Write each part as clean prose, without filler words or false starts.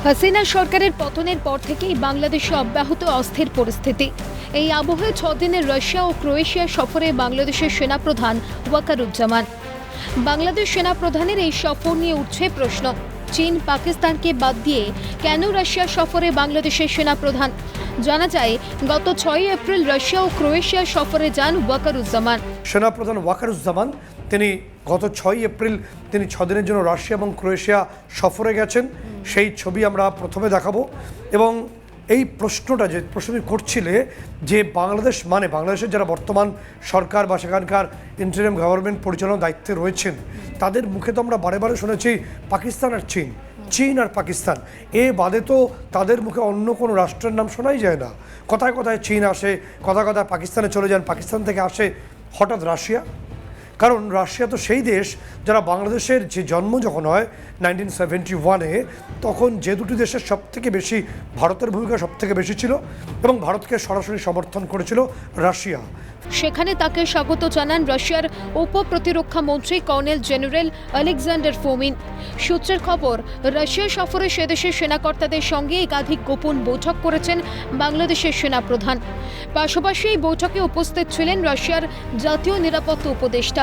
হাসিনা সরকারের পতনের পর থেকেই বাংলাদেশে অব্যাহত অস্থির পরিস্থিতি। এই আবহে 6 দিনের রাশিয়া ও ক্রোয়েশিয়া সফরে বাংলাদেশের সেনাপ্রধান ওয়াকারুজ্জামান। বাংলাদেশ সেনাপ্রধানের এই সফর নিয়ে উঠছে প্রশ্ন, চীন পাকিস্তানকে বাদ দিয়ে কেন রাশিয়া সফরে বাংলাদেশের সেনাপ্রধান? জানা যায়, গত 6 এপ্রিল রাশিয়া ও ক্রোয়েশিয়া সফরে যান ওয়াকারুজ্জামান। সেনাপ্রধান ওয়াকারুজ্জামান তিনি গত 6 এপ্রিল তিনি 6 দিনের জন্য রাশিয়া এবং ক্রোয়েশিয়া সফরে গেছেন। সেই ছবি আমরা প্রথমে দেখাবো। এবং এই প্রশ্নটা যে প্রশ্নটি করছিলে যে বাংলাদেশের যারা বর্তমান সরকার বা সেখানকার ইন্টারিম গভর্নমেন্ট পরিচালনার দায়িত্বে রয়েছেন, তাদের মুখে তো আমরা বারে বারে শুনেছি পাকিস্তান আর চীন আর পাকিস্তান। এ বাদে তো তাদের মুখে অন্য কোনো রাষ্ট্রের নাম শোনাই যায় না। কথায় কথায় চীন আসে, কথায় কথায় পাকিস্তানে চলে যান, পাকিস্তান থেকে আসে হঠাৎ রাশিয়া। কারণ রাশিয়া তো সেই দেশ যারা বাংলাদেশের যে জন্ম যখন হয় 1971-এ, তখন যে দুটি দেশের সবথেকে বেশি ভারতের ভূমিকা সবথেকে বেশি ছিল এবং ভারতকে সরাসরি সমর্থন করেছিল রাশিয়া। সেখানে তাকে স্বাগত জানান রাশিয়ার উপ প্রতিরক্ষা মন্ত্রী কর্নেল জেনারেল আলেকজান্ডার ফোমিন। সূত্রের খবর, রাশিয়া সফরে সেদেশের সেনাকর্তাদের সঙ্গে একাধিক গোপন বৈঠক করেছেন বাংলাদেশের সেনাপ্রধান। পাশাপাশি এই বৈঠকে উপস্থিত ছিলেন রাশিয়ার জাতীয় নিরাপত্তা উপদেষ্টা।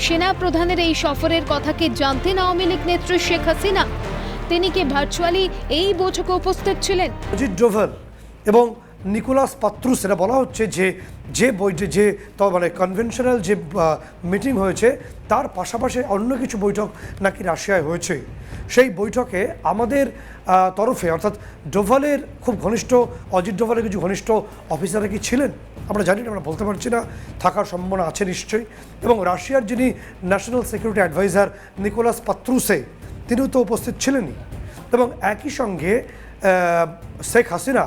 সেনাপ্রধানের এই সফরের কথা কি জানতেন আওয়ামী লীগ নেত্রী শেখ হাসিনা? তিনি কি ভার্চুয়ালি এই বৈঠকে উপস্থিত ছিলেন? অজিত ডোভাল এবং নিকোলাস পাত্রুস, এরা বলা হচ্ছে যে কনভেনশনাল যে মিটিং হয়েছে তার পাশাপাশি অন্য কিছু বৈঠক নাকি রাশিয়ায় হয়েছে। সেই বৈঠকে আমাদের তরফে অর্থাৎ ডোভালের খুব ঘনিষ্ঠ, অজিত ডোভালের কিছু ঘনিষ্ঠ অফিসাররা কি ছিলেন আমরা জানি না, আমরা বলতে পারছি না। থাকার সম্ভাবনা আছে নিশ্চয়ই। এবং রাশিয়ার যিনি ন্যাশনাল সিকিউরিটি অ্যাডভাইজার নিকোলাস পাত্রুসে, তিনিও তো উপস্থিত ছিলেনই। এবং একই সঙ্গে শেখ হাসিনা,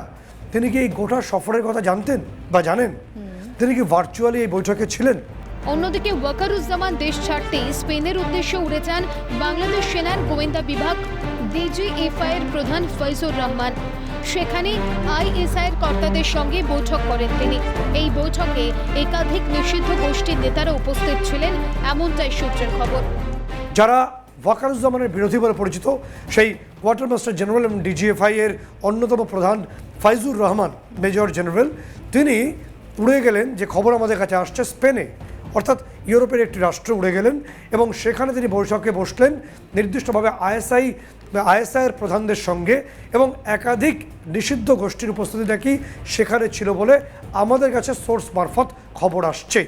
তিনি কি এই গোটা সফরের কথা জানতেন বা জানেন? তিনি কি ভার্চুয়ালি এই বৈঠকে ছিলেন? অন্যদিকে ওয়াকারুজ্জামান দেশ ছাড়তে স্পেনের উদ্দেশ্যে উড়ে যান বাংলাদেশ সেনার গোয়েন্দা বিভাগ DGFI এর প্রধান ফয়জুর রহমান। সেখানে ISI এর কর্তাদের সঙ্গে বৈঠক করেন তিনি। এই বৈঠকে একাধিক নিষিদ্ধ গোষ্ঠীর নেতারা উপস্থিত ছিলেন, এমনটাই সূত্রের খবর। যারা ওয়াকারুজ্জামানের বিরোধী বলে পরিচিত, সেই কোয়ার্টার মাস্টার জেনারেল এবং DGFI এর অন্যতম প্রধান ফয়জুর রহমান মেজর জেনারেল, তিনি উড়ে গেলেন, যে খবর আমাদের কাছে আসছে, স্পেনে অর্থাৎ ইউরোপের একটি রাষ্ট্রে উড়ে গেলেন এবং সেখানে তিনি বৈঠকে বসলেন নির্দিষ্টভাবে ISI এর প্রধানদের সঙ্গে। এবং একাধিক নিষিদ্ধ গোষ্ঠীর উপস্থিতি নাকি সেখানে ছিল বলে আমাদের কাছে সোর্স মারফত খবর আসছে।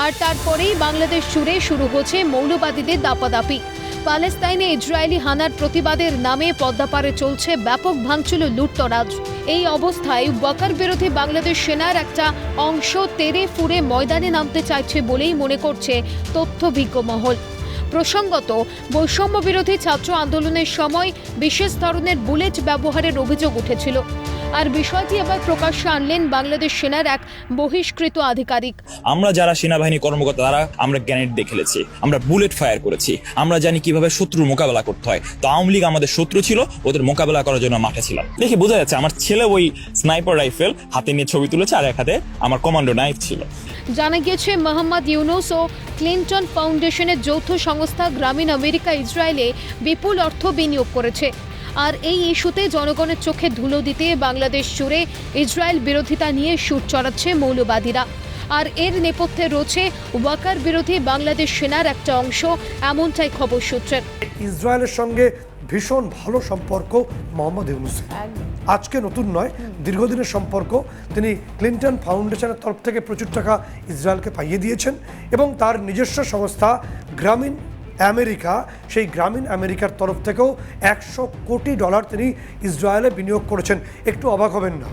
আর তারপরেই বাংলাদেশ জুড়ে শুরু হচ্ছে মৌলবাদীদের দাপাদাপি। প্যালেস্তাইনে ইসরায়েলি হানার প্রতিবাদের নামে পদ্মাপাড়ে চলছে ব্যাপক ভাঙচুর ও লুটতরাজ। এই অবস্থায় ওয়াকার বিরোধী বাংলাদেশ সেনার একটা অংশ তেড়ে ফুঁড়ে ময়দানে নামতে চাইছে বলেই মনে করছে তথ্যভিজ্ঞ মহল। প্রসঙ্গত, বৈষম্য বিরোধী ছাত্র আন্দোলনের সময় বিশেষ ধরনের বুলেট ব্যবহারের অভিযোগ উঠেছিল। আর বিষয়টি আবার প্রকাশ্যে আনলেন বাংলাদেশ সেনার এক বহিষ্কৃত আধিকারিক। আমরা যারা সেনাবাহিনী কর্মকর্তা, তারা আমরা গ্রেনেড দিয়ে খেলেছি, আমরা বুলেট ফায়ার করেছি, আমরা জানি কিভাবে শত্রুর মোকাবেলা করতে হয়। তো আওয়ামী লীগ আমাদের শত্রু ছিল, ওদের মোকাবেলা করার জন্য মাঠে ছিলাম। দেখি বোঝা যাচ্ছে আমার ছেলে ওই স্নাইপার রাইফেল হাতে নিয়ে ছবি তুলেছে, আর এক হাতে আমার কমান্ডো নাইফ ছিল। জানা গিয়েছে, মোহাম্মদ ইউনুস ও ক্লিনটন ফাউন্ডেশনের যৌথ সংস্থা গ্রামীণ আমেরিকা ইসরায়েলে বিপুল অর্থ বিনিয়োগ করেছে। আর এই ইস্যুতে জনগণের চোখে ধুলো দিতে বাংলাদেশ জুড়ে ইসরায়েল বিরোধিতা নিয়ে সুর চড়াচ্ছে মৌলবাদীরা। আর এর নেপথ্যে রয়েছে ওয়াকার বিরোধী বাংলাদেশ সেনার একটা অংশ, এমনটাই খবর সূত্রের। ইসরায়েলের সঙ্গে ভীষণ ভালো সম্পর্ক মোহাম্মদ ইউনুসের, আজকে নতুন নয়, দীর্ঘদিনের সম্পর্ক। তিনি ক্লিনটন ফাউন্ডেশনের তরফ থেকে প্রচুর টাকা ইসরায়েলকে পাইয়ে দিয়েছেন এবং তার নিজস্ব সংস্থা গ্রামীণ আমেরিকা, সেই গ্রামীণ আমেরিকার তরফ থেকেও $100 কোটি তিনি ইসরায়েলে বিনিয়োগ করেছেন। একটু অবাক হবেন না,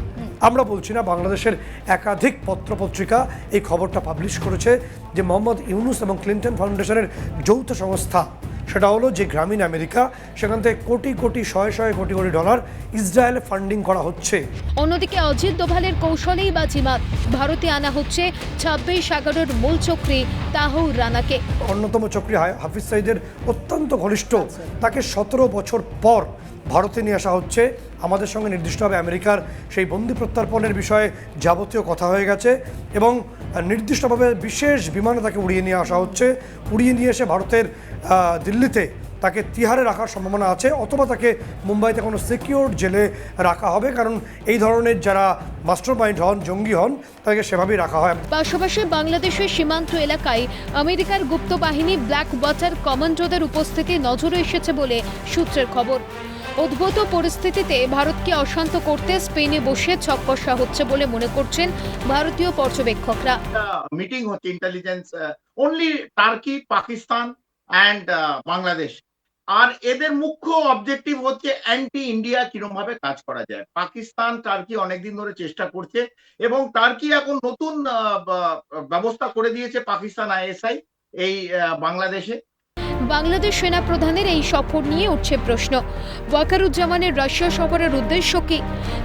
আমরা বলছি না, বাংলাদেশের একাধিক পত্রপত্রিকা এই খবরটা পাবলিশ করেছে যে মোহাম্মদ ইউনুস এবং ক্লিনটন ফাউন্ডেশনের যৌথ সংস্থা, সেটা হলো যে গ্রামীণ আমেরিকা, সেখান থেকে কোটি কোটি শয়ে কোটি ডলার ইসরায়েলে ফান্ডিং করা হচ্ছে। অন্যদিকে অজিত ডোভালের কৌশলেই বাজিমাত, ভারতে আনা হচ্ছে 26/11-এর মূল চক্রী তাহৌর রানাকে। অন্যতম চক্রী হাফিজ সাইদের অত্যন্ত ঘনিষ্ঠ, তাকে 17 বছর পর ভারতে নিয়ে আসা হচ্ছে। আমাদের সঙ্গে নির্দিষ্টভাবে আমেরিকার সেই বন্দি প্রত্যর্পণের বিষয়ে যাবতীয় কথা হয়ে গেছে এবং নির্দিষ্টভাবে বিশেষ বিমানে তাকে উড়িয়ে নিয়ে আসা হচ্ছে। উড়িয়ে নিয়ে এসে ভারতের দিল্লিতে তাকে তিহারে রাখার সম্ভাবনা আছে, অথবা তাকে মুম্বাইতে কোনো সিকিউর জেলে রাখা হবে, কারণ এই ধরনের যারা মাস্টার মাইন্ড হন, জঙ্গি হন, তাকে সেভাবেই রাখা হয়। পাশাপাশি বাংলাদেশের সীমান্ত এলাকায় আমেরিকার গুপ্ত বাহিনী ব্ল্যাক ওয়াটার কমান্ডোদের উপস্থিতি নজরে এসেছে বলে সূত্রের খবর। উদ্ভূত পরিস্থিতিতে ভারতকে অশান্ত করতে স্পেনে বসে ছক কষা হচ্ছে বলে মনে করছেন ভারতীয় পর্যবেক্ষকরা। মিটিং হচ্ছে intelligence only Turkey, Pakistan and Bangladesh, আর এদের মুখ্য অবজেক্টিভ হচ্ছে অ্যান্টি ইন্ডিয়া কিরকম ভাবে কাজ করা যায়। পাকিস্তান টার্কি অনেকদিন ধরে চেষ্টা করছে এবং টার্কি এখন নতুন ব্যবস্থা করে দিয়েছে পাকিস্তান আইএসআই এই বাংলাদেশে। বাংলাদেশ সেনা প্রধানের এই সফর নিয়ে উঠছে প্রশ্ন। ওয়াকারুজ্জামানের রাশিয়া সফরের উদ্দেশ্য কি?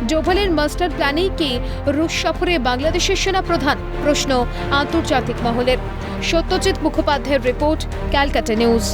ডোভালের মাস্টার প্ল্যানেই কি রুশ সফরে বাংলাদেশের সেনা প্রধান? প্রশ্ন আন্তর্জাতিক মহলের। সত্যজিৎ মুখোপাধ্যায়ের রিপোর্ট, ক্যালকাটা নিউজ।